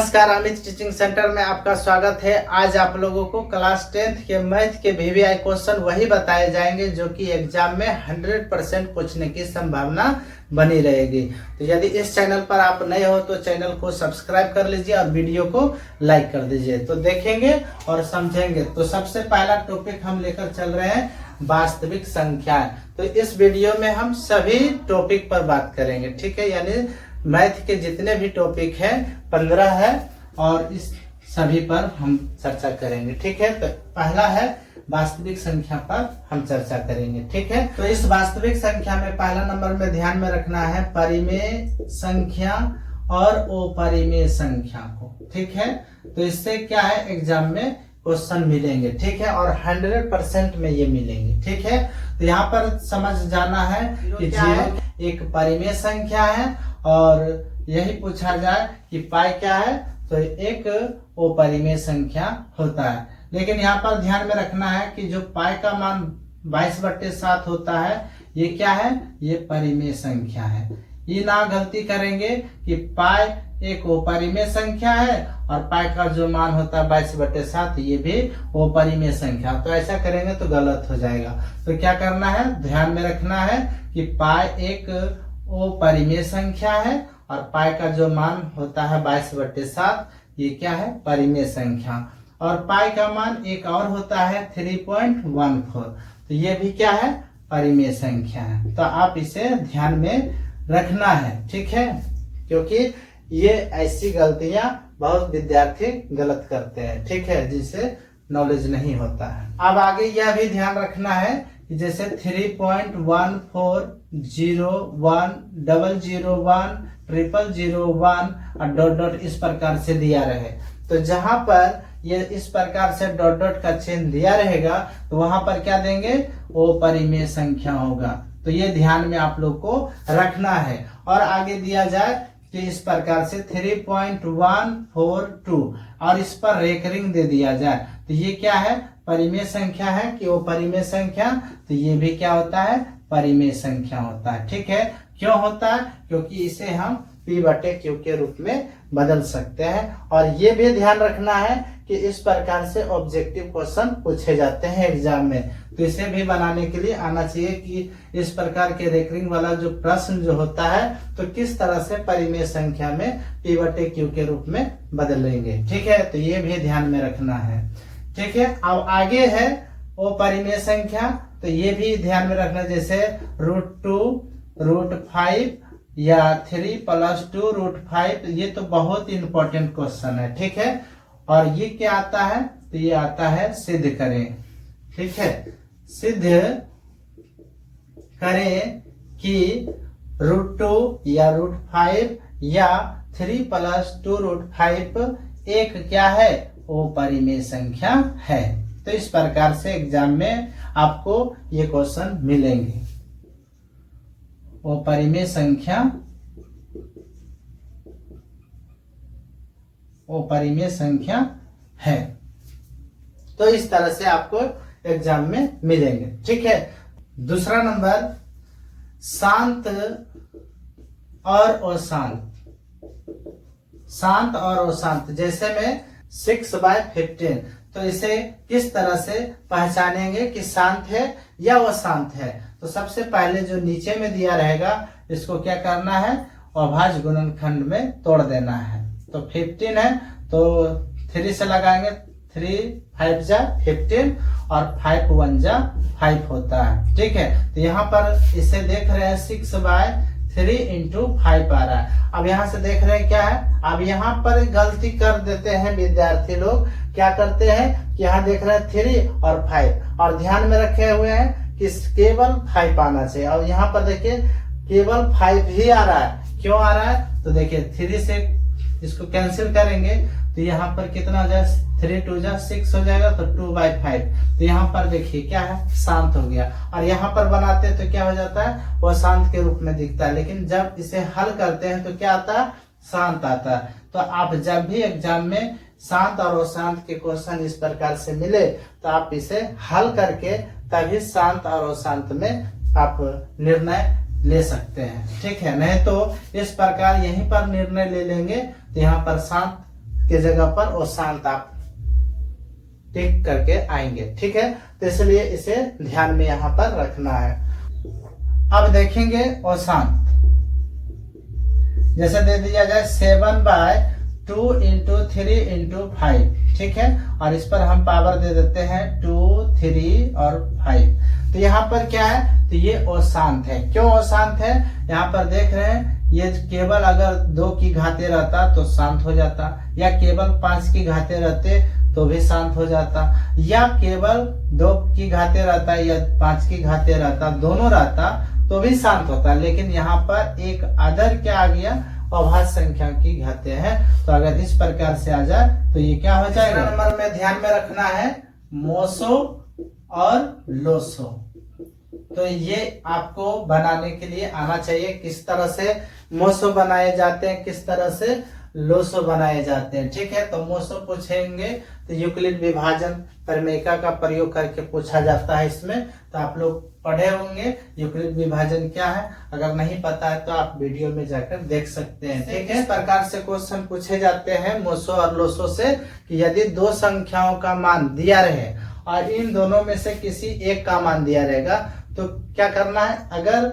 नमस्कार, Amit teaching centre में आपका स्वागत है। आज आप लोगों को क्लास 10th के मैथ के वीवीआई क्वेश्चन वही बताए जाएंगे जो कि एग्जाम में 100% पूछने की संभावना बनी रहेगी। तो यदि इस चैनल पर आप नए हो तो चैनल को सब्सक्राइब कर लीजिए और वीडियो को लाइक कर दीजिए। तो देखेंगे और समझेंगे। तो सबसे पहला टॉपिक हम लेकर चल रहे हैं वास्तविक संख्या। तो इस वीडियो में हम सभी टॉपिक पर बात करेंगे, ठीक है। यानी मैथ के जितने भी टॉपिक हैं 15 है और इस सभी पर हम चर्चा करेंगे, ठीक है। तो पहला है वास्तविक संख्या पर हम चर्चा करेंगे, ठीक है। तो इस वास्तविक संख्या में पहला नंबर में ध्यान में रखना है परिमेय संख्या और अपरिमेय संख्या को, ठीक है। तो इससे क्या है, एग्जाम में क्वेश्चन मिलेंगे, ठीक है, और 100% में ये मिलेंगे, ठीक है। तो यहाँ पर समझ जाना है कि जीरो एक परिमेय संख्या है और यही पूछा जाए कि पाई क्या है, तो एक अपरिमेय संख्या होता है। लेकिन यहाँ पर ध्यान में रखना है कि जो पाई का मान 22/7 होता है, ये क्या है, ये परिमेय संख्या है। ये ना गलती करेंगे कि पाई एक अपरिमेय संख्या है और पाई का जो मान होता है 22/7 ये भी अपरिमेय संख्या। तो ऐसा करेंगे तो गलत हो जाएगा। तो क्या करना है, ध्यान में रखना है कि पाई एक अपरिमेय संख्या है और पाई का जो मान होता है 22/7 ये क्या है, परिमेय संख्या। और पाई का मान एक और होता है 3.14, तो ये भी क्या है, परिमेय संख्या है। तो आप इसे ध्यान में रखना है, ठीक है, क्योंकि ये ऐसी गलतियां बहुत विद्यार्थी गलत करते हैं, ठीक है, जिससे नॉलेज नहीं होता है। अब आगे यह भी ध्यान रखना है कि जैसे 3.1401 001 0001 और डॉट डॉट इस प्रकार से दिया रहे, तो जहां पर ये इस प्रकार से डॉट डॉट का चिन्ह दिया रहेगा तो वहां पर क्या देंगे, वो परिमेय संख्या होगा। तो ये ध्यान में आप लोग को रखना है। और आगे दिया जाए कि इस प्रकार से 3.142 और इस पर रेकरिंग दे दिया जाए तो ये क्या है, परिमेय संख्या है कि वो परिमेय संख्या, तो ये भी क्या होता है, परिमेय संख्या होता है, ठीक है। क्यों होता है, क्योंकि इसे हम P/Q के रूप में बदल सकते हैं। और ये भी ध्यान रखना है कि इस प्रकार से ऑब्जेक्टिव क्वेश्चन पूछे जाते हैं एग्जाम में, तो इसे भी बनाने के लिए आना चाहिए कि इस प्रकार के रेकरिंग वाला जो प्रश्न जो होता है तो किस तरह से परिमेय संख्या में P/Q के रूप में बदलेंगे, ठीक है। तो ये भी ध्यान में रखना है, ठीक है। अब आगे है वो परिमेय संख्या, तो ये भी ध्यान में रखना, जैसे √2 √5 या 3 + 2 √5, ये तो बहुत इंपॉर्टेंट क्वेश्चन है, ठीक है। और ये क्या आता है, तो ये आता है सिद्ध करें, ठीक है, सिद्ध करें कि √2 या √5 या 3 + 2 √5 एक क्या है, वो परिमेय संख्या है। तो इस प्रकार से एग्जाम में आपको ये क्वेश्चन मिलेंगे। वो परिमेय संख्या, वो परिमेय संख्या है। तो इस तरह से आपको एग्जाम में मिलेंगे, ठीक है। दूसरा नंबर शांत और अशांत। शांत और अशांत, जैसे में 6/15, तो इसे किस तरह से पहचानेंगे कि शांत है या अशांत है। तो सबसे पहले जो नीचे में दिया रहेगा इसको क्या करना है, अभाज्य गुणनखंड में तोड़ देना है। तो 15 है तो 3 से लगाएंगे, 3 5 जा 15 और 5 1 जा 5 होता है, ठीक है। तो यहाँ पर इसे देख रहे हैं 6/3 × 5 आ रहा है। अब यहाँ से देख रहे हैं क्या है, अब यहाँ पर गलती कर देते हैं विद्यार्थी लोग, क्या करते हैं कि यहाँ देख रहे हैं 3 और 5 और ध्यान में रखे हुए हैं कि केवल 5 आना चाहिए। और यहाँ पर देखिए केवल 5 ही आ रहा है। क्यों आ रहा है, तो देखिए 3 से इसको कैंसिल करेंगे तो यहाँ पर कितना हो जाए, 3 2 जा 6 हो जाएगा, तो 2/5। तो यहाँ पर देखिए क्या है, शांत हो गया। और यहाँ पर बनाते हैं तो क्या हो जाता है, वो शांत के रूप में दिखता है। लेकिन जब इसे हल करते हैं तो क्या आता है, शांत आता है। तो आप जब भी एग्जाम में शांत और अशांत के क्वेश्चन इस प्रकार से मिले तो आप इसे हल करके तभी शांत और अशांत में आप निर्णय ले सकते हैं, ठीक है। नहीं तो इस प्रकार यहीं पर निर्णय ले लेंगे तो यहाँ पर शांत की जगह पर ओशांत आप टिक करके आएंगे। ठीक है, तो इसलिए इसे ध्यान में यहाँ पर रखना है। अब देखेंगे ओशांत, जैसे दे दिया जाए 7/2 × 3 × 5। ठीक है, और इस पर हम पावर दे देते हैं 2, 3 और 5। तो यहाँ पर क्या है, तो ये अशांत है। क्यों अशांत है, यहाँ पर देख रहे हैं ये केवल अगर 2 की घाते रहता तो शांत हो जाता, या केवल 5 की घाते रहते तो भी शांत हो जाता, या केवल 2 की घाते रहता या 5 की घाते रहता, दोनों रहता तो भी शांत होता। लेकिन यहाँ पर एक अदर क्या आ गया, अभाज्य संख्या की घाते हैं। तो अगर इस प्रकार से आ जाए तो ये क्या हो जाएगा। नंबर में ध्यान में रखना है मोसो और लोसो। तो ये आपको बनाने के लिए आना चाहिए, किस तरह से मोसो बनाए जाते हैं, किस तरह से लोसो बनाए जाते हैं। ठीक है, तो मोसो पूछेंगे तो यूक्लिड विभाजन प्रमेयिका का प्रयोग करके पूछा जाता है इसमें। तो आप लोग पढ़े होंगे यूक्लिड विभाजन क्या है, अगर नहीं पता है तो आप वीडियो में जाकर देख सकते हैं। ठीक है, इस प्रकार से क्वेश्चन पूछे जाते हैं मोसो और लोसो से कि यदि 2 संख्याओं का मान दिया रहे और इन दोनों में से किसी एक का मान दिया रहेगा तो क्या करना है। अगर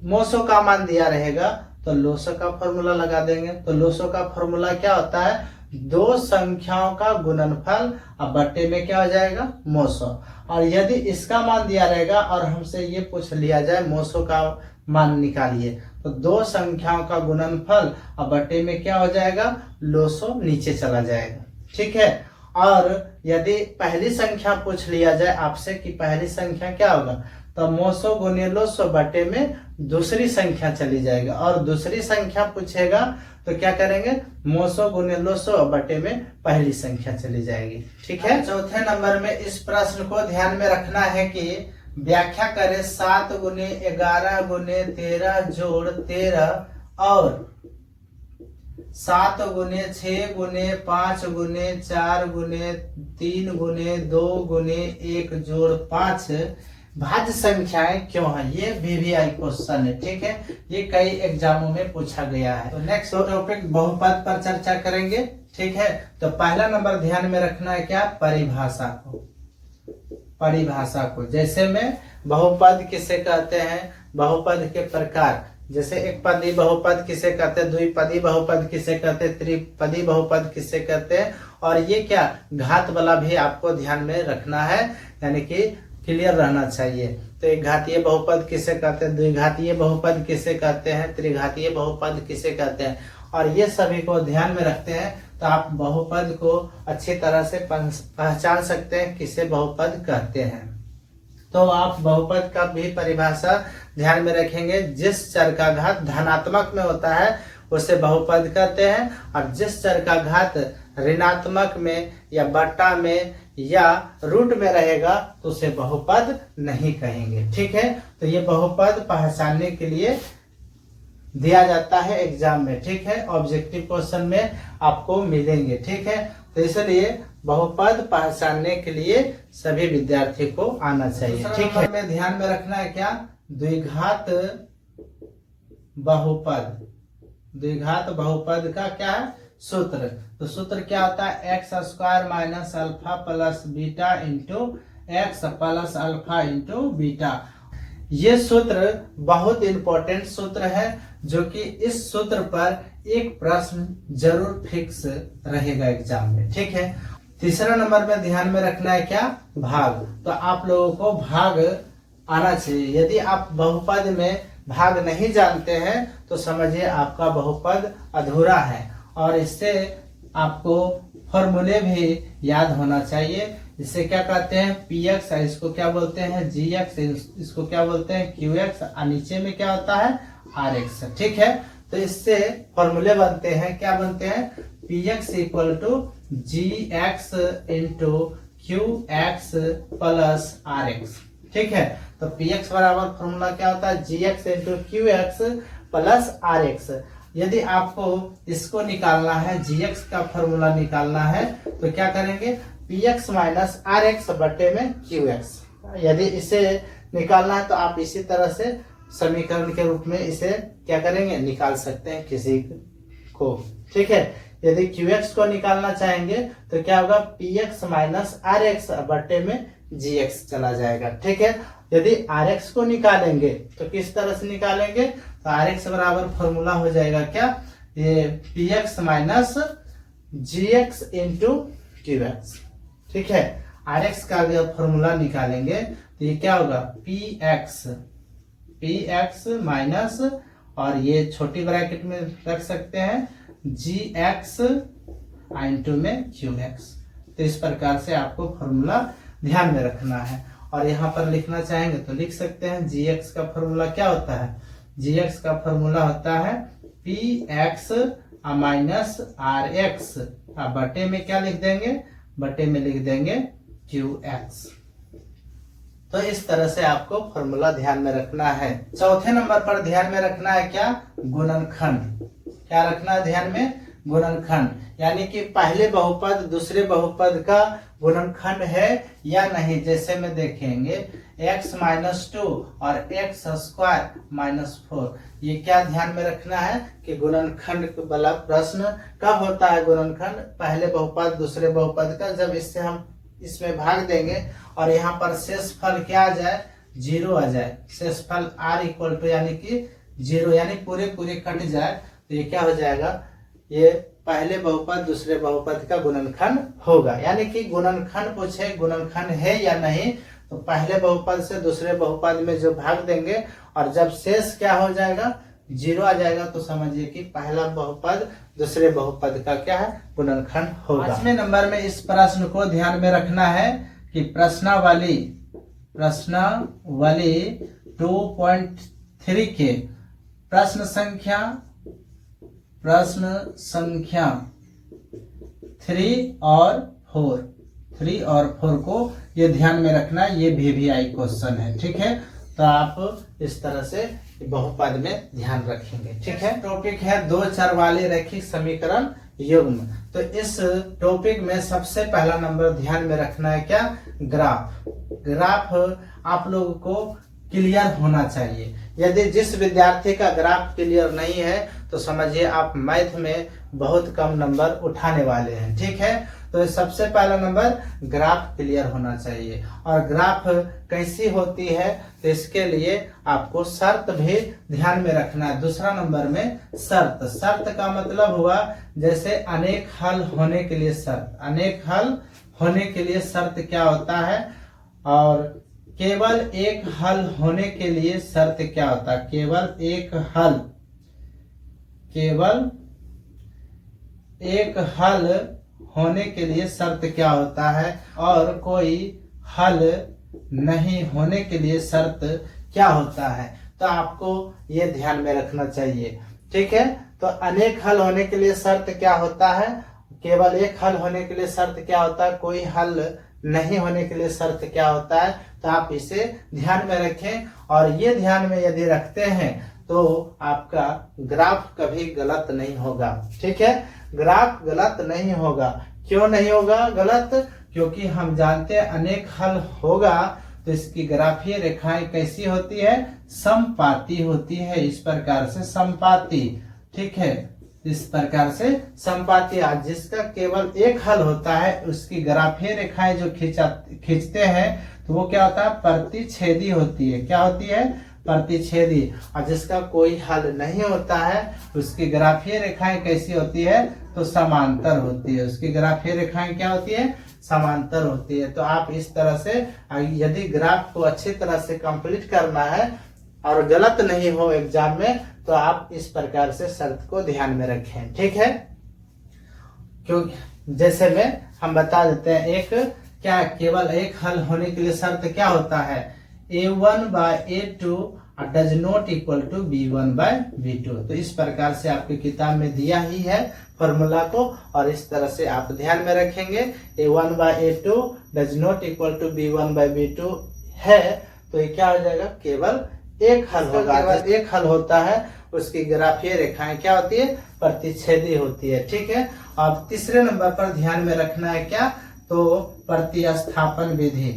मोसो का मान दिया रहेगा तो लोसो का फॉर्मूला लगा देंगे। तो लोसो का फॉर्मूला क्या होता है, 2 संख्याओं का गुणनफल अब बट्टे में क्या हो जाएगा, मोसो। और यदि इसका मान दिया रहेगा और हमसे ये पूछ लिया जाए मोसो का मान निकालिए, तो 2 संख्याओं का गुणनफल अब बट्टे में क्या हो जाएगा, लोसो नीचे चला जाएगा। ठीक है, और यदि पहली संख्या पूछ लिया जाए आपसे कि पहली संख्या क्या होगा, तो मोसो गुने लोसो बटे में दूसरी संख्या चली जाएगा। और दूसरी संख्या पूछेगा तो क्या करेंगे, मोसो गुने लोसो बटे में पहली संख्या चली जाएगी। ठीक है, चौथे नंबर में इस प्रश्न को ध्यान में रखना है कि व्याख्या करें 7 × 11 × 13 जोड़ 13 और 7 × 6 × 5 × 4 × 3 × 2 × 1 जोड़ 5 भाज्य संख्याएं क्यों हैं। ये VVI क्वेश्चन है। ठीक है, ये कई एग्जामों में पूछा गया है। तो नेक्स्ट टॉपिक बहुपद पर चर्चा करेंगे। ठीक है, तो पहला नंबर ध्यान में रखना है क्या, परिभाषा को। परिभाषा को जैसे में बहुपद किसे कहते हैं, बहुपद के प्रकार, जैसे एक पदी बहुपद किसे कहते हैं, द्विपदी बहुपद किसे कहते हैं, त्रिपदी बहुपद किसे कहते हैं। और ये क्या घात वाला भी आपको ध्यान में रखना है, यानी कि क्लियर रहना चाहिए। तो एक घातीय बहुपद किसे कहते हैं, द्विघातीय बहुपद किसे कहते हैं, त्रिघातीय बहुपद किसे कहते हैं। और ये सभी को ध्यान में रखते हैं तो आप बहुपद को अच्छी तरह से पहचान सकते हैं किसे बहुपद कहते हैं। तो आप बहुपद का भी परिभाषा ध्यान में रखेंगे, जिस चर का घात धनात्मक में होता है उसे बहुपद कहते हैं, और जिस चर का घात ऋणात्मक में या बट्टा में या रूट में रहेगा तो उसे बहुपद नहीं कहेंगे। ठीक है, तो ये बहुपद पहचानने के लिए दिया जाता है एग्जाम में। ठीक है, ऑब्जेक्टिव क्वेश्चन में आपको मिलेंगे। ठीक है, तो इसलिए बहुपद पहचानने के लिए सभी विद्यार्थी को आना चाहिए। ठीक है, में ध्यान में रखना है क्या, द्विघात बहुपद। द्विघात बहुपद का क्या है सूत्र, तो सूत्र क्या होता है, x² - alpha + beta × x + alpha × beta. ये सूत्र बहुत इंपॉर्टेंट सूत्र है, जो कि इस सूत्र पर एक प्रश्न जरूर फिक्स रहेगा एग्जाम में। ठीक है, तीसरा नंबर में ध्यान में रखना है क्या, भाग। तो आप लोगों को भाग आना चाहिए। यदि आप बहुपद में भाग नहीं जानते हैं तो समझिए आपका बहुपद अधूरा है। और इससे आपको फॉर्मूले भी याद होना चाहिए। जिसे क्या कहते हैं, px, इसको क्या बोलते हैं gx, इसको क्या बोलते हैं qx, और नीचे में क्या होता है rx। ठीक है, तो इससे फॉर्मूले बनते हैं, क्या बनते हैं, px = gx × qx + rx। ठीक है, तो px बराबर फॉर्मूला क्या होता है, gx × qx + rx। यदि आपको इसको निकालना है, gx का फॉर्मूला निकालना है, तो क्या करेंगे, px - rx बटे में qx। यदि इसे निकालना है तो आप इसी तरह से समीकरण के रूप में इसे क्या करेंगे, निकाल सकते हैं किसी को। ठीक है, यदि QX को निकालना चाहेंगे तो क्या होगा, PX माइनस RX बटे में GX चला जाएगा। ठीक है, यदि RX को निकालेंगे तो किस तरह से निकालेंगे, तो RX बराबर फॉर्मूला हो जाएगा क्या, ये PX minus GX into QX। ठीक है, RX का अगर फॉर्मूला निकालेंगे तो ये क्या होगा, PX माइनस, और ये छोटी ब्रैकेट में रख सकते हैं GX इंटू में QX। तो इस प्रकार से आपको फॉर्मूला ध्यान में रखना है। और यहाँ पर लिखना चाहेंगे तो लिख सकते हैं, GX का फॉर्मूला क्या होता है, GX का फॉर्मूला होता है PX माइनस RX, बटे में क्या लिख देंगे, बटे में लिख देंगे QX। तो इस तरह से आपको फॉर्मूला ध्यान में रखना है। चौथे नंबर पर ध्यान में रखना है क्या, गुणनखंड। क्या रखना है ध्यान में, गुणनखंड, यानी कि पहले बहुपद दूसरे बहुपद का गुणनखंड है या नहीं। जैसे में देखेंगे x माइनस 2 और x स्क्वायर माइनस 4, ये क्या ध्यान में रखना है कि गुणनखंड वाला प्रश्न कब होता है, गुणनखंड पहले बहुपद दूसरे बहुपद का, जब इससे हम इसमें भाग देंगे और यहाँ पर शेषफल क्या आ जाए, 0 आ जाए, शेषफल r इक्वल टू यानी कि 0, यानी पूरे कट जाए, तो ये क्या हो जाएगा, ये पहले बहुपद दूसरे बहुपद का गुणनखंड होगा। यानी कि गुणनखंड पूछे, गुणनखंड है या नहीं, तो पहले बहुपद से दूसरे बहुपद में जो भाग देंगे और जब शेष क्या हो जाएगा, 0 आ जाएगा, तो समझिए कि पहला बहुपद दूसरे बहुपद का क्या है, गुणनखंड होगा। 5वें नंबर में इस प्रश्न को ध्यान में रखना है कि प्रश्नावली 2.3 के प्रश्न संख्या 3 और 4 को ये ध्यान में रखना है, ये VVI क्वेश्चन है। ठीक है, तो आप इस तरह से बहुपद में ध्यान रखेंगे। ठीक है, टॉपिक है दो चर वाले रैखिक समीकरण युग्म। तो इस टॉपिक में सबसे पहला नंबर ध्यान में रखना है क्या, ग्राफ आप लोगों को क्लियर होना चाहिए। यदि जिस विद्यार्थी का ग्राफ क्लियर नहीं है तो समझिए आप मैथ में बहुत कम नंबर उठाने वाले हैं। ठीक है, तो सबसे पहला नंबर ग्राफ क्लियर होना चाहिए। और ग्राफ कैसी होती है, तो इसके लिए आपको शर्त भी ध्यान में रखना है। दूसरा नंबर में शर्त का मतलब हुआ जैसे अनेक हल होने के लिए शर्त, अनेक हल होने के लिए शर्त क्या होता है, और केवल एक हल होने के लिए शर्त क्या होता है, केवल एक हल होने के लिए शर्त क्या होता है, और कोई हल नहीं होने के लिए शर्त क्या होता है। तो आपको ये ध्यान में रखना चाहिए। ठीक है, तो अनेक हल होने के लिए शर्त क्या होता है, केवल एक हल होने के लिए शर्त क्या होता है, कोई हल नहीं होने के लिए शर्त क्या होता है। तो आप इसे ध्यान में रखें, और ये ध्यान में यदि रखते हैं तो आपका ग्राफ कभी गलत नहीं होगा। ठीक है, ग्राफ गलत नहीं होगा। क्यों नहीं होगा गलत, क्योंकि हम जानते हैं अनेक हल होगा तो इसकी ग्राफीय रेखाएं कैसी होती है, समपाती होती है, इस प्रकार से समपाती। ठीक है, इस प्रकार से समपाती। जिसका केवल एक हल होता है उसकी ग्राफीय रेखाएं जो खींचते हैं तो वो क्या होता है, प्रतिच्छेदी होती है। क्या होती है, प्रतिच्छेदी। और जिसका कोई हल नहीं होता है उसकी ग्राफीय रेखाएं कैसी होती है, तो समांतर होती है। उसकी ग्राफीय रेखाएं क्या होती है, समांतर होती है। तो आप इस तरह से यदि ग्राफ को अच्छी तरह से कंप्लीट करना है और गलत नहीं हो एग्जाम में, तो आप इस प्रकार से शर्त को ध्यान में रखें। ठीक है, क्योंकि जैसे में हम बता देते हैं, एक क्या केवल एक हल होने के लिए शर्त क्या होता है, A1 by A2 does not equal to B1 by B2। तो इस प्रकार से आपकी किताब में दिया ही है फॉर्मूला को, और इस तरह से आप ध्यान में रखेंगे। A1 by A2 does not equal to B1 by B2 है, तो ये क्या हो जाएगा, केवल एक हल होगा। केवल एक हल होता है उसकी ग्राफीय रेखाएं क्या होती है, प्रतिच्छेदी होती है। ठीक है, अब तीसरे नंबर पर ध्यान में रखना है क्या, तो प्रतिस्थापन विधि।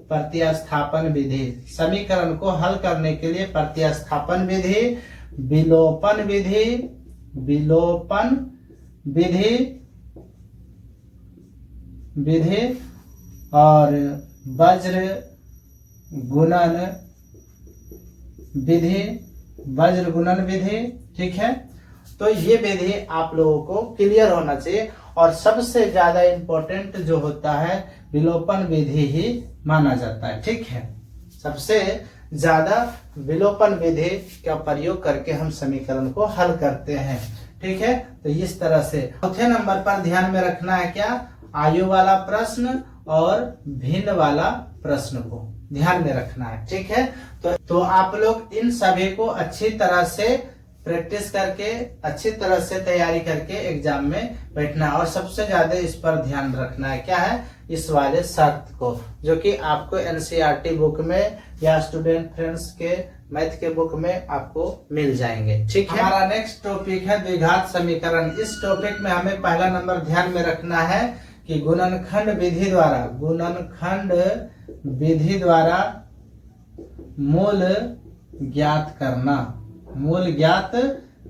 प्रतिस्थापन विधि, समीकरण को हल करने के लिए प्रतिस्थापन विधि विलोपन विधि, विलोपन विधि विधि और वज्र गुणन विधि, वज्र गुणन विधि। ठीक है, तो ये विधि आप लोगों को क्लियर होना चाहिए। और सबसे ज्यादा इंपॉर्टेंट जो होता है विलोपन विधि ही माना जाता है। ठीक है, सबसे ज्यादा विलोपन विधि का प्रयोग करके हम समीकरण को हल करते हैं। ठीक है, तो इस तरह से चौथे नंबर पर ध्यान में रखना है क्या, आयु वाला प्रश्न और भिन्न वाला प्रश्न को ध्यान में रखना है। ठीक है, तो आप लोग इन सभी को अच्छी तरह से प्रैक्टिस करके, अच्छी तरह से तैयारी करके एग्जाम में बैठना। और सबसे ज्यादा इस पर ध्यान रखना है क्या है, इस वाले शर्त को, जो कि आपको एनसीईआरटी बुक में या स्टूडेंट फ्रेंड्स के मैथ के बुक में आपको मिल जाएंगे। ठीक है, हमारा नेक्स्ट टॉपिक है द्विघात समीकरण। इस टॉपिक में हमें पहला नंबर ध्यान में रखना है कि गुणनखंड विधि द्वारा, गुणनखंड विधि द्वारा मूल ज्ञात करना, मूल ज्ञात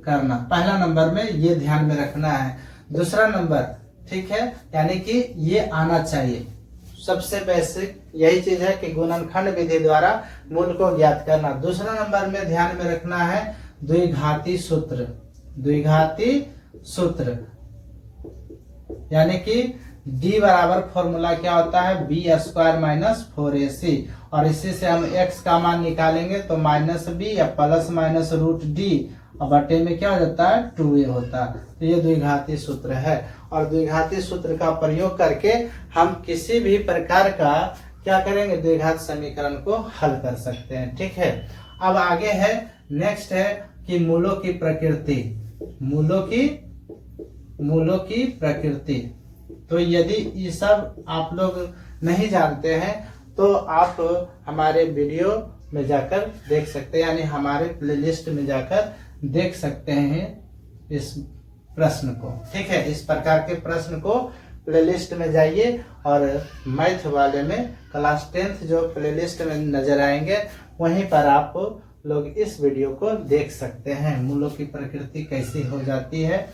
करना। पहला नंबर में ये ध्यान में रखना है। दूसरा नंबर, ठीक है, यानी कि ये आना चाहिए, सबसे बेसिक यही चीज है कि गुणनखंड विधि द्वारा मूल को ज्ञात करना। दूसरा नंबर में ध्यान में रखना है द्विघाती सूत्र, द्विघाती सूत्र, यानी कि d बराबर फॉर्मूला क्या होता है, बी स्क्वायर माइनस 4ac, और इसी से हम x का मान निकालेंगे तो -b या प्लस माइनस रूट डी, और बटे में क्या हो जाता है 2a होता है। तो ये द्विघाती सूत्र है, और द्विघाती सूत्र का प्रयोग करके हम किसी भी प्रकार का क्या करेंगे, द्विघात समीकरण को हल कर सकते हैं। ठीक है, अब आगे है, नेक्स्ट है कि मूलों की प्रकृति, मूलों की प्रकृति। तो यदि ये सब आप लोग नहीं जानते हैं तो आप हमारे वीडियो में जाकर देख सकते हैं, यानी हमारे प्लेलिस्ट में जाकर देख सकते हैं इस प्रश्न को। ठीक है, इस प्रकार के प्रश्न को प्लेलिस्ट में जाइए, और मैथ वाले में क्लास 10th जो प्लेलिस्ट में नजर आएंगे वहीं पर आप लोग इस वीडियो को देख सकते हैं। मूलों की प्रकृति कैसी हो जाती है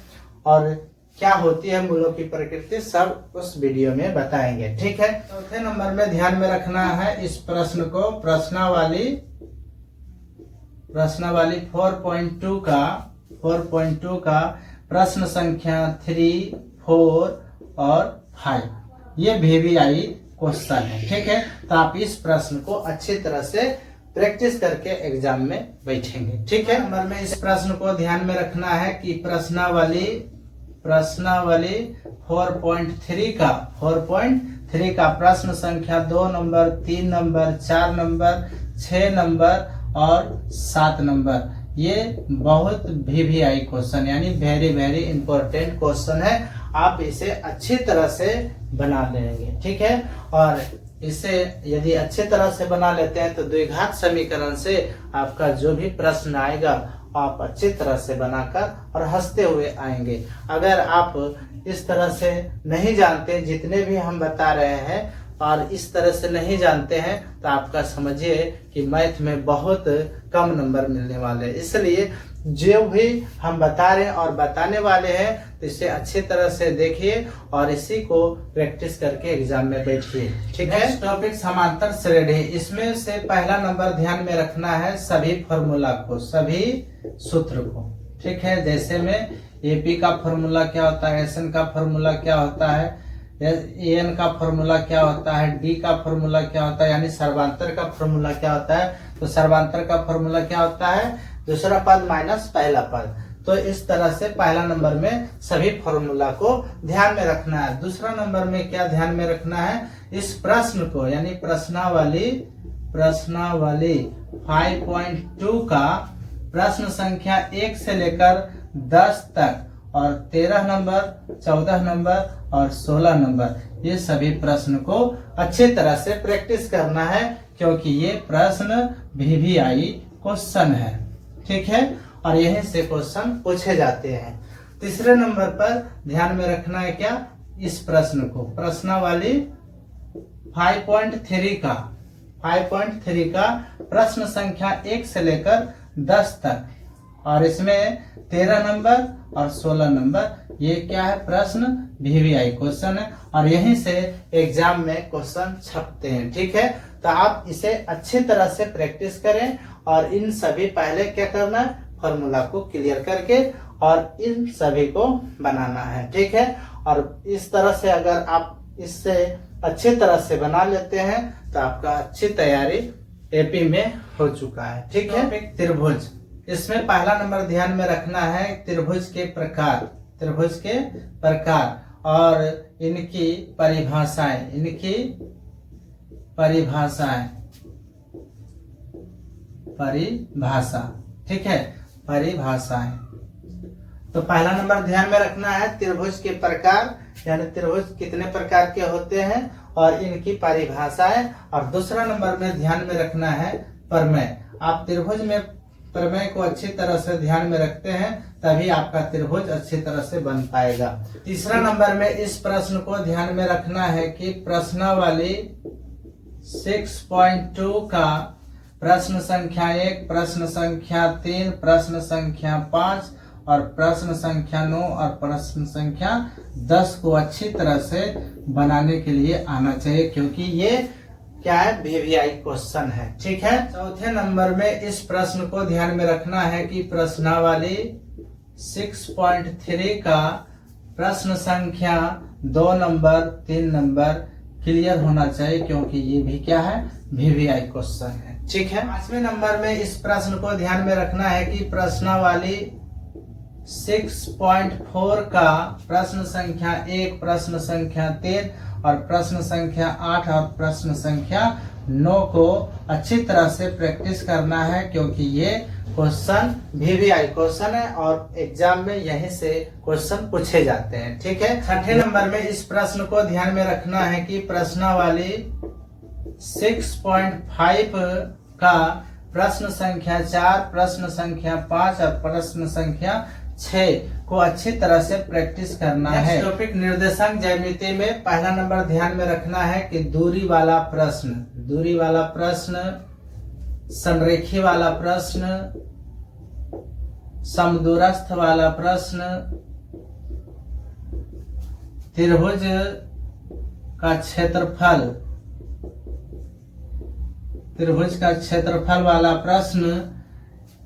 और क्या होती है मूलों की प्रकृति, सब उस वीडियो में बताएंगे। ठीक है, चौथे नंबर में ध्यान में रखना है इस प्रश्न को, प्रश्नावली 4.2 का प्रश्न संख्या 3, 4 और 5, ये VVI क्वेश्चन है। ठीक है, तो आप इस प्रश्न को अच्छी तरह से प्रैक्टिस करके एग्जाम में बैठेंगे। ठीक है, नंबर में इस प्रश्न को ध्यान में रखना है कि प्रश्नावली 4.3 का प्रश्न संख्या 2 नंबर, 3 नंबर, 4 नंबर, 6 नंबर और 7 नंबर, ये बहुत VVI क्वेश्चन, यानी वेरी इंपॉर्टेंट क्वेश्चन है। आप इसे अच्छी तरह से बना लेंगे। ठीक है, और इसे यदि अच्छे तरह से बना लेते हैं तो द्विघात समीकरण से आपका जो भी प्रश्न आएगा आप अच्छी तरह से बनाकर और हंसते हुए आएंगे। अगर आप इस तरह से नहीं जानते, जितने भी हम बता रहे हैं और इस तरह से नहीं जानते हैं, तो आपका समझिए कि मैथ में बहुत कम नंबर मिलने वाले हैं। इसलिए जो भी हम बता रहे हैं और बताने वाले हैं तो इसे अच्छी तरह से देखिए और इसी को प्रैक्टिस करके एग्जाम में बैठिए। ठीक है, टॉपिक समांतर श्रेणी। इसमें से पहला नंबर ध्यान में रखना है सभी फॉर्मूला को, सभी सूत्र को। ठीक है, जैसे में एपी का फॉर्मूला क्या होता है, एसएन का फॉर्मूला क्या होता है, एन का फॉर्मूला क्या होता है, डी का फॉर्मूला क्या होता है, यानी सर्वांतर का फॉर्मूला क्या होता है। तो सर्वांतर का फॉर्मूला क्या होता है, दूसरा पद माइनस पहला पद। तो इस तरह से पहला नंबर में सभी फॉर्मूला को ध्यान में रखना है। दूसरा नंबर में क्या ध्यान में रखना है, इस प्रश्न को, यानी प्रश्नावली 5.2 का प्रश्न संख्या 1 से लेकर 10 तक और 13 नंबर, 14 नंबर और 16 नंबर, ये सभी प्रश्न को अच्छी तरह से प्रैक्टिस करना है, क्योंकि ये प्रश्न VVI क्वेश्चन है। ठीक है, और यहीं से क्वेश्चन पूछे जाते हैं। तीसरे नंबर पर ध्यान में रखना है क्या, इस प्रश्न को, प्रश्नावली 5.3 का प्रश्न संख्या 1 से लेकर 10 तक और इसमें 13 नंबर और 16 नंबर ये क्या है, प्रश्न VVI क्वेश्चन है और यहीं से एग्जाम में क्वेश्चन छपते हैं। ठीक है, तो आप इसे अच्छी तरह से प्रैक्टिस करें और इन सभी पहले क्या करना है, फॉर्मूला को क्लियर करके और इन सभी को बनाना है। ठीक है, और इस तरह से अगर आप इससे अच्छी तरह से बना लेते हैं तो आपका अच्छी तैयारी AP में हो चुका है। ठीक है, त्रिभुज, इसमें पहला नंबर ध्यान में रखना है त्रिभुज के प्रकार, त्रिभुज के प्रकार और इनकी परिभाषाएं, इनकी परिभाषाएं, परिभाषा। ठीक है, परिभाषाएं। तो पहला नंबर ध्यान में रखना है त्रिभुज के प्रकार, यानी त्रिभुज कितने प्रकार के होते हैं और इनकी परिभाषाएं। और दूसरा नंबर में ध्यान में रखना है प्रमेय। आप त्रिभुज में प्रमेय को अच्छी तरह से ध्यान में रखते हैं तभी आपका त्रिभुज अच्छी तरह से बन पाएगा। तीसरा नंबर में इस प्रश्न को ध्यान में रखना है कि प्रश्नावली 6.2 का प्रश्न संख्या 1, प्रश्न संख्या 3, प्रश्न संख्या 5 और प्रश्न संख्या 9 और प्रश्न संख्या 10 को अच्छी तरह से बनाने के लिए आना चाहिए, क्योंकि ये क्या है, VVI क्वेश्चन है। ठीक है, चौथे नंबर में इस प्रश्न को ध्यान में रखना है कि प्रश्नावली 6.3 का प्रश्न संख्या 2 नंबर 3 नंबर क्लियर होना चाहिए, क्योंकि ये भी क्या है, VVI क्वेश्चन है। ठीक है, पांचवें नंबर में इस प्रश्न को ध्यान में रखना है कि प्रश्नावली 6.4 का प्रश्न संख्या 1, प्रश्न संख्या 3 और प्रश्न संख्या 8 और प्रश्न संख्या 9 को अच्छी तरह से प्रैक्टिस करना है, क्योंकि ये क्वेश्चन VVI क्वेश्चन है और एग्जाम में यहीं से क्वेश्चन पूछे जाते हैं। ठीक है, छठे नंबर में इस प्रश्न को ध्यान में रखना है कि प्रश्नावली 6.5 का प्रश्न संख्या 4, प्रश्न संख्या 5 और प्रश्न संख्या 6 को अच्छी तरह से प्रैक्टिस करना है। टॉपिक निर्देशांक ज्यामिति में पहला नंबर ध्यान में रखना है कि दूरी वाला प्रश्न, दूरी वाला प्रश्न, संरेखी वाला प्रश्न, समदूरस्थ वाला प्रश्न, त्रिभुज का क्षेत्रफल, त्रिभुज का क्षेत्रफल वाला प्रश्न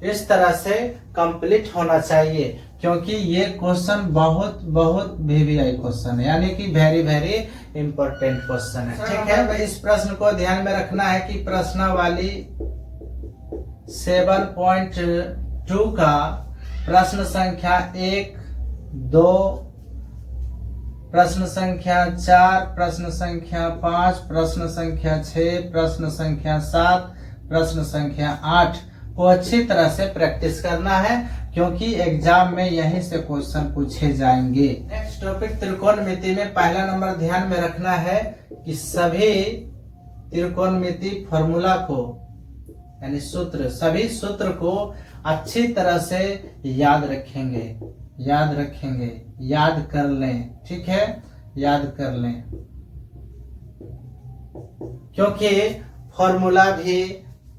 इस तरह से कंप्लीट होना चाहिए, क्योंकि ये क्वेश्चन बहुत बहुत VVI क्वेश्चन है, यानी कि वेरी वेरी इंपॉर्टेंट क्वेश्चन है। ठीक है, इस प्रश्न को ध्यान में रखना है कि प्रश्नावली 7.2 का प्रश्न संख्या 1, 2, प्रश्न संख्या 4, प्रश्न संख्या 5, प्रश्न संख्या 6, प्रश्न संख्या 7, प्रश्न संख्या 8 को अच्छी तरह से प्रैक्टिस करना है, क्योंकि एग्जाम में यहीं से क्वेश्चन पूछे जाएंगे। नेक्स्ट टॉपिक त्रिकोणमिति में पहला नंबर ध्यान में रखना है कि सभी त्रिकोणमिति फॉर्मूला को, यानी सूत्र, सभी सूत्र को अच्छी तरह से याद रखेंगे, याद रखेंगे, याद कर लें। ठीक है, याद कर लें, क्योंकि फॉर्मूला भी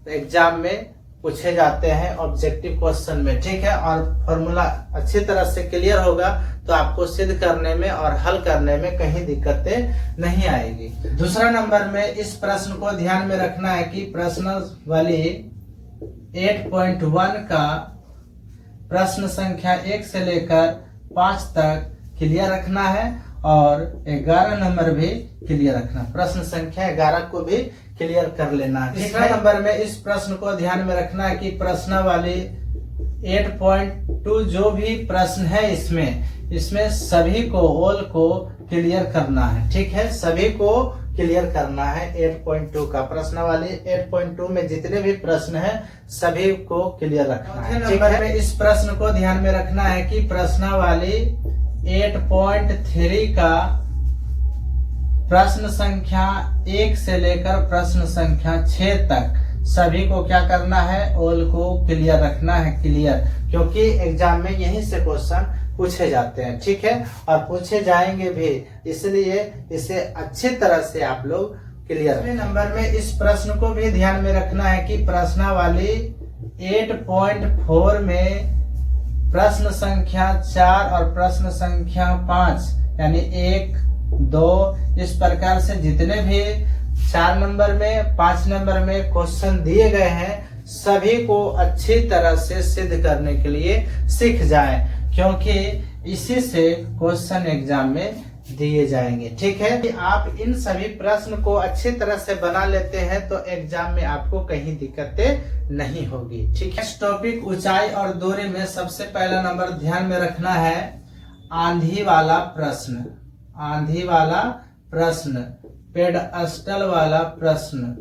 एग्जाम में पूछे जाते हैं ऑब्जेक्टिव क्वेश्चन में। ठीक है, और फॉर्मूला अच्छी तरह से क्लियर होगा तो आपको सिद्ध करने में और हल करने में कहीं दिक्कतें नहीं आएगी। दूसरा नंबर में इस प्रश्न को ध्यान में रखना है कि प्रश्नावली 8.1 का प्रश्न संख्या 1 से लेकर 5 तक क्लियर रखना है और 11 नंबर भी क्लियर रखना, प्रश्न संख्या 11 को भी क्लियर कर लेना है। तीसरा नंबर में इस प्रश्न को ध्यान में रखना है कि प्रश्नावली 8.2 जो भी प्रश्न है इसमें सभी को ऑल को क्लियर करना है। ठीक है, सभी को क्लियर करना है। 8.2 का प्रश्नावली 8.2 में जितने भी प्रश्न हैं सभी को क्लियर रखना है। नंबर में इस प्रश्न को ध्यान में रखना है कि प्रश्नावली 8.3 का प्रश्न संख्या 1 से लेकर प्रश्न संख्या 6 तक सभी को क्या करना है, ऑल को क्लियर रखना है, क्लियर, क्योंकि एग्जाम में यहीं से क्वेश्चन पूछे जाते हैं। ठीक है, और पूछे जाएंगे भी, इसलिए इसे अच्छी तरह से आप लोग क्लियर। नंबर में इस प्रश्न को भी ध्यान में रखना है कि प्रश्नावली 8.4 में प्रश्न संख्या 4 और प्रश्न संख्या 5 यानी 1, 2 इस प्रकार से जितने भी 4 नंबर में 5 नंबर में क्वेश्चन दिए गए हैं सभी को अच्छी तरह से सिद्ध करने के लिए सीख जाएं, क्योंकि इसी से क्वेश्चन एग्जाम में दिए जाएंगे। ठीक है, कि आप इन सभी प्रश्न को अच्छी तरह से बना लेते हैं तो एग्जाम में आपको कहीं दिक्कतें नहीं होगी। ठीक है, टॉपिक ऊंचाई और दूरी में सबसे पहला नंबर ध्यान में रखना है आंधी वाला प्रश्न, आंधी वाला प्रश्न, पेडस्टल वाला प्रश्न,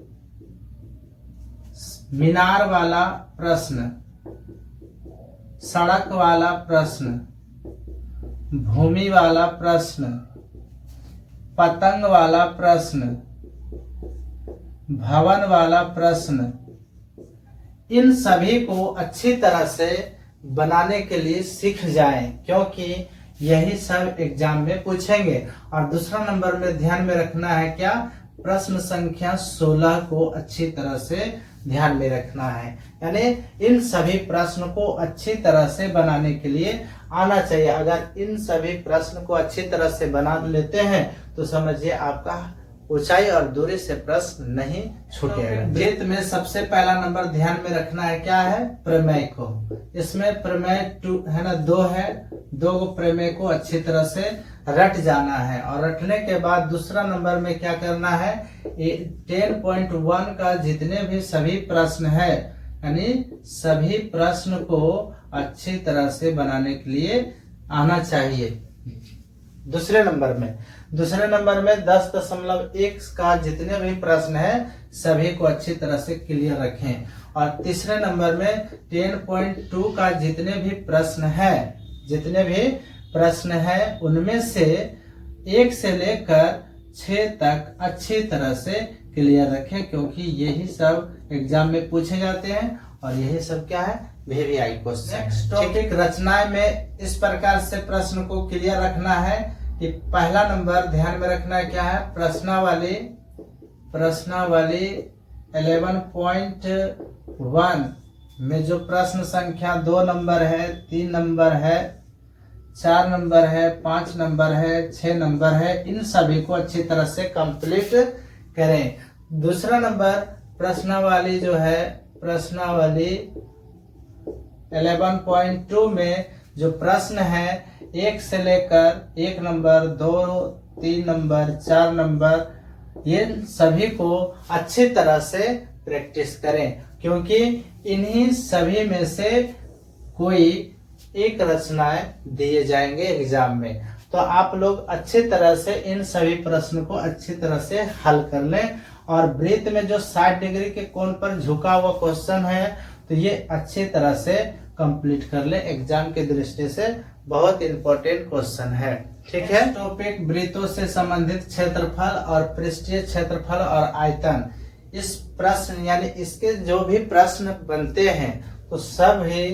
मीनार वाला प्रश्न, सड़क वाला प्रश्न, भूमि वाला प्रश्न, पतंग वाला प्रश्न, भवन वाला प्रश्न, इन सभी को अच्छी तरह से बनाने के लिए सीख जाएं, क्योंकि यही सब एग्जाम में पूछेंगे। और दूसरा नंबर में ध्यान में रखना है क्या, प्रश्न संख्या 16 को अच्छी तरह से ध्यान में रखना है, यानी इन सभी प्रश्न को अच्छी तरह से बनाने के लिए आना चाहिए। अगर इन सभी प्रश्न को अच्छी तरह से बना लेते हैं तो समझिए आपका ऊंचाई और दूरी से प्रश्न नहीं छूटेगा। वृत्त में सबसे पहला नंबर ध्यान में रखना है क्या है, प्रमेय को। इसमें प्रमेय 2 है ना, 2 है, 2 प्रमेय को अच्छी तरह से रट जाना है। और रटने के बाद दूसरा नंबर में क्या करना है, 10.1 का जितने भी सभी प्रश्न है यानी सभी प्रश्न को अच्छी तरह से बनाने के लिए आना चाहिए। दूसरे नंबर में 10.1 का जितने भी प्रश्न है सभी को अच्छी तरह से क्लियर रखें। और तीसरे नंबर में 10.2 का जितने भी प्रश्न है उनमें से 1 से लेकर 6 तक अच्छी तरह से क्लियर रखें, क्योंकि यही सब एग्जाम में पूछे जाते हैं और यही सब क्या है, VVI क्वेश्चन। नेक्स्ट टॉपिक रचनाएं में इस प्रकार से प्रश्न को क्लियर रखना है कि पहला नंबर ध्यान में रखना है क्या है, प्रश्नावली 11.1 में जो प्रश्न संख्या 2 नंबर है, 3 नंबर है, 4 नंबर है, 5 नंबर है, 6 नंबर है, इन सभी को अच्छी तरह से कंप्लीट करें। दूसरा नंबर प्रश्नावली जो है, प्रश्नावली 11.2 में जो प्रश्न है 1 से लेकर 1 नंबर, 2, 3 नंबर, 4 नंबर, ये सभी को अच्छी तरह से प्रैक्टिस करें, क्योंकि इन्हीं सभी में से कोई एक रचनाएं दिए जाएंगे एग्जाम में। तो आप लोग अच्छी तरह से इन सभी प्रश्न को अच्छी तरह से हल कर लें। और वृत्त में जो 60 डिग्री के कोण पर झुका हुआ क्वेश्चन है तो ये अच्छी तरह से कंप्लीट कर ले, एग्जाम के दृष्टि से बहुत इंपॉर्टेंट क्वेश्चन है। ठीक है, टॉपिक वृत्तों से संबंधित क्षेत्रफल और पृष्ठीय क्षेत्रफल और आयतन। इस प्रश्न यानी इसके जो भी प्रश्न बनते हैं तो सब ही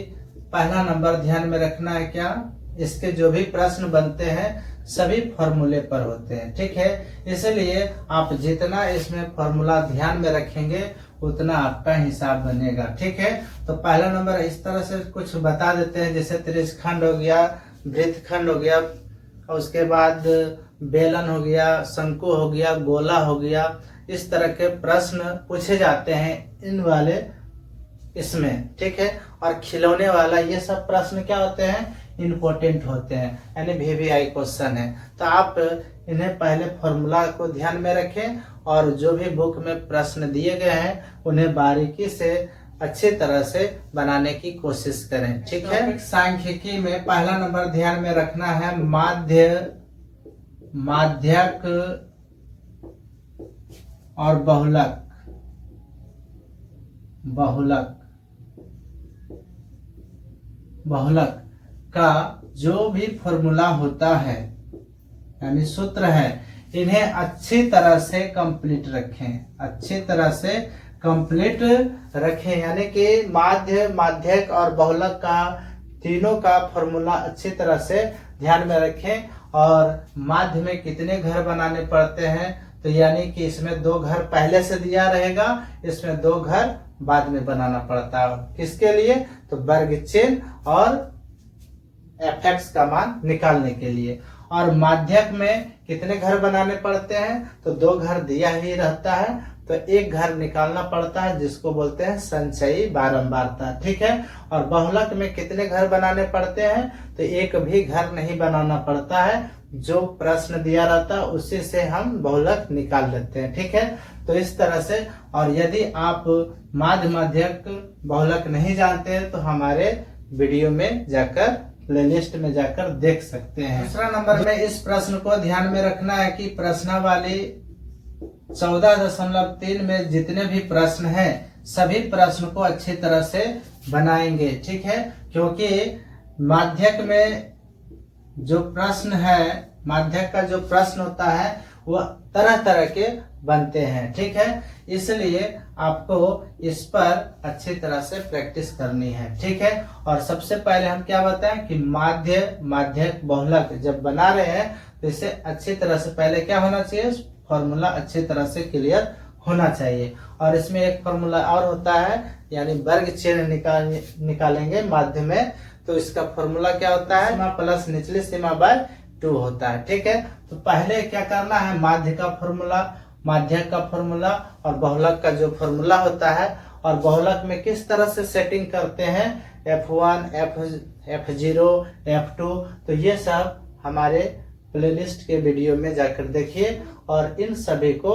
पहला नंबर ध्यान में रखना है क्या, इसके जो भी प्रश्न बनते हैं सभी फॉर्मूले पर होते हैं। ठीक है, इसलिए आप जितना इसमें फॉर्मूला ध्यान में रखेंगे उतना आपका हिसाब बनेगा। ठीक है, तो पहला नंबर इस तरह से कुछ बता देते हैं, जैसे त्रिशखंड हो गया, वृत्तखंड हो गया, और उसके बाद बेलन हो गया, शंकु हो गया, गोला हो गया, इस तरह के प्रश्न पूछे जाते हैं इन वाले इसमें। ठीक है, और खिलौने वाला ये सब प्रश्न क्या होते हैं, इम्पोर्टेंट होते हैं, यानी VVI क्वेश्चन है। तो आप इन्हें पहले फॉर्मूला को ध्यान में रखें और जो भी बुक में प्रश्न दिए गए हैं उन्हें बारीकी से अच्छी तरह से बनाने की कोशिश करें। ठीक है, सांख्यिकी में पहला नंबर ध्यान में रखना है माध्यक और बहुलक का जो भी फॉर्मूला होता है यानी सूत्र है, इन्हें अच्छी तरह से कंप्लीट रखें, अच्छी तरह से कंप्लीट रखें, यानी कि माध्यक और बहुलक का तीनों का फॉर्मूला अच्छी तरह से ध्यान में रखें। और माध्य में कितने घर बनाने पड़ते हैं, तो यानी कि इसमें 2 घर पहले से दिया रहेगा, इसमें 2 घर बाद में बनाना पड़ता है। किसके लिए, तो वर्ग चिन्ह और fx का मान निकालने के लिए। और माध्यक में कितने घर बनाने पड़ते हैं, तो 2 घर दिया ही रहता है, तो 1 घर निकालना पड़ता है जिसको बोलते हैं संचयी बारंबारता। ठीक है। और बहुलक में कितने घर बनाने पड़ते हैं, तो 1 भी घर नहीं बनाना पड़ता है, जो प्रश्न दिया रहता है उसी से हम बहुलक निकाल लेते हैं। ठीक है। तो इस तरह से, और यदि आप माध्य माध्यक बहुलक नहीं जानते हैं तो हमारे वीडियो में जाकर, प्लेलिस्ट में जाकर देख सकते हैं। दूसरा नंबर में इस प्रश्न को ध्यान में रखना है कि प्रश्नावली 14.3 में जितने भी प्रश्न हैं सभी प्रश्न को अच्छी तरह से बनाएंगे। ठीक है। क्योंकि माध्यक में जो प्रश्न है, माध्यक का जो प्रश्न होता है वो तरह तरह के बनते हैं। ठीक है। इसलिए आपको इस पर अच्छी तरह से प्रैक्टिस करनी है। ठीक है। और सबसे पहले हम क्या बताएं कि माध्य माध्यक बहुलक जब बना रहे हैं तो इसे अच्छी तरह से पहले क्या होना चाहिए, फॉर्मूला अच्छी तरह से क्लियर होना चाहिए। और इसमें एक फॉर्मूला और होता है, यानी वर्ग चिन्ह निकालेंगे माध्य में, तो इसका फॉर्मूला क्या होता है, सीमा प्लस निचली सीमा बाय 2 होता है। ठीक है। तो पहले क्या करना है, माध्य का फॉर्मूला, माध्यक का फॉर्मूला और बहुलक का जो फॉर्मूला होता है, और बहुलक में किस तरह से सेटिंग करते हैं, F1, F0, F2, तो ये सब हमारे प्लेलिस्ट के वीडियो में जाकर देखिए और इन सभी को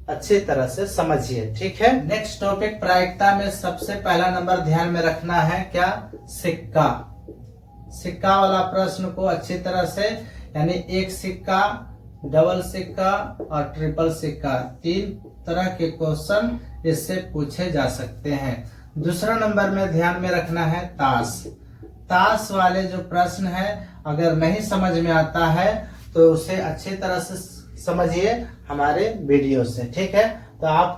अच्छी तरह से समझिए। ठीक है। नेक्स्ट टॉपिक प्रायिकता में सबसे पहला नंबर ध्यान में रखना है क्या, सिक्का। सिक्का वाला प्रश्न को अच्छी तरह से, यानी 1 सिक्का, डबल सिक्का और ट्रिपल सिक्का, 3 तरह के क्वेश्चन इससे पूछे जा सकते हैं। दूसरा नंबर में ध्यान में रखना है ताश। ताश वाले जो प्रश्न है अगर नहीं समझ में आता है तो उसे अच्छी तरह से समझिए हमारे वीडियो से। ठीक है। तो आप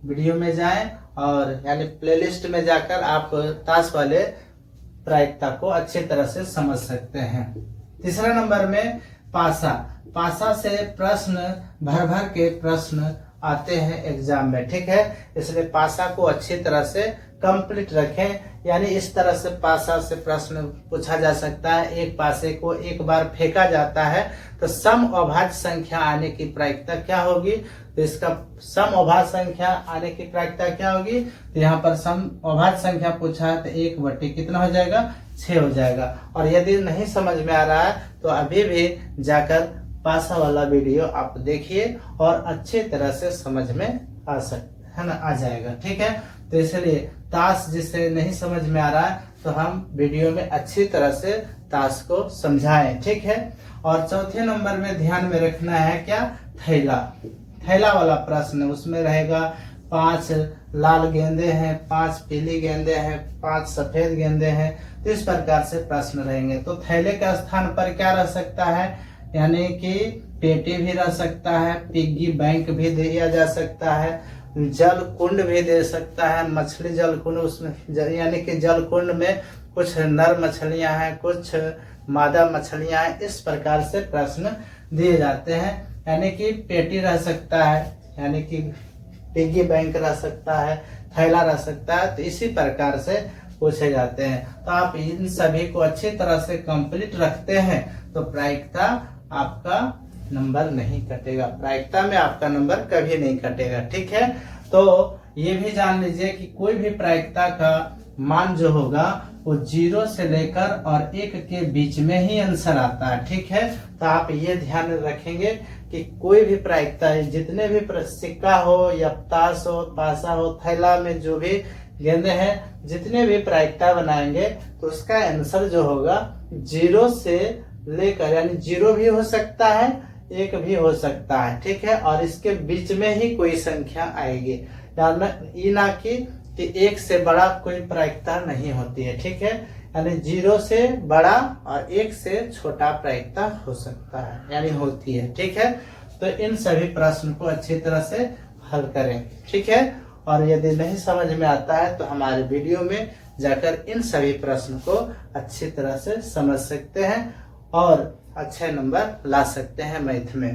वीडियो में जाएं और यानी प्लेलिस्ट में जाकर आप ताश वाले प्रायिकता को अच्छी तरह से समझ सकते हैं। तीसरा नंबर में पासा। पासा से प्रश्न भर भर के प्रश्न आते हैं एग्जाम में। ठीक है। इसलिए पासा को अच्छी तरह से कंप्लीट रखें, यानी इस तरह से पासा से प्रश्न पूछा जा सकता है। एक पासे को एक बार फेंका जाता है तो सम अभाज्य संख्या आने की प्रायिकता क्या होगी, तो इसका सम अभाज्य संख्या आने की प्रायिकता क्या होगी, तो यहाँ पर सम अभाज्य संख्या पूछा है तो 1 कितना हो जाएगा, 6 हो जाएगा। और यदि नहीं समझ में आ रहा है तो अभी भी जाकर पासा वाला वीडियो आप देखिए और अच्छे तरह से समझ में आ सकता है ना, आ जाएगा। ठीक है। तो इसलिए ताश जिसे नहीं समझ में आ रहा है तो हम वीडियो में अच्छी तरह से ताश को समझाएं। ठीक है। और चौथे नंबर में ध्यान में रखना है क्या, थैला। थैला वाला प्रश्न, उसमें रहेगा 5 लाल गेंदे हैं, 5 पीली गेंदे हैं, 5 सफेद गेंदे हैं, तो इस प्रकार से प्रश्न रहेंगे। तो थैले के स्थान पर क्या रह सकता है, यानी कि पेटी भी रह सकता है, पिग्गी बैंक भी दिया जा सकता है, जल कुंड भी दे सकता है, मछली जल कुंड, उसमें यानी कि जल कुंड में कुछ नर मछलियां हैं, कुछ मादा मछलियां हैं, इस प्रकार से प्रश्न दिए जाते हैं। यानी कि पेटी रह सकता है, यानी कि पिग्गी बैंक रह सकता है, थैला रह सकता है, तो इसी प्रकार से पूछे जाते हैं। तो आप इन सभी को अच्छी तरह से कंप्लीट रखते हैं तो प्रायिकता आपका नंबर नहीं कटेगा, प्रायिकता में आपका नंबर कभी नहीं कटेगा। ठीक है। तो ये भी जान लीजिए कि कोई भी प्रायिकता का मान जो होगा वो 0 से लेकर और 1 के बीच में ही आंसर आता है। ठीक है। तो आप ये ध्यान रखेंगे कि कोई भी प्रायिकता, जितने भी सिक्का हो या ताश हो, पासा हो, थैला में जो भी गेंदे हैं, जितने भी प्रायिकता बनाएंगे तो उसका आंसर जो होगा 0 से लेकर, यानी 0 भी हो सकता है, 1 भी हो सकता है। ठीक है। और इसके बीच में ही कोई संख्या आएगी, ना कि 1 से बड़ा कोई प्रायिकता नहीं होती है। ठीक है। यानी 0 से बड़ा और 1 से छोटा प्रायिकता हो सकता है, यानी होती है। ठीक है। तो इन सभी प्रश्न को अच्छी तरह से हल करें। ठीक है। और यदि नहीं समझ में आता है तो हमारे वीडियो में जाकर इन सभी प्रश्न को अच्छी तरह से समझ सकते हैं और अच्छे नंबर ला सकते हैं मैथ में।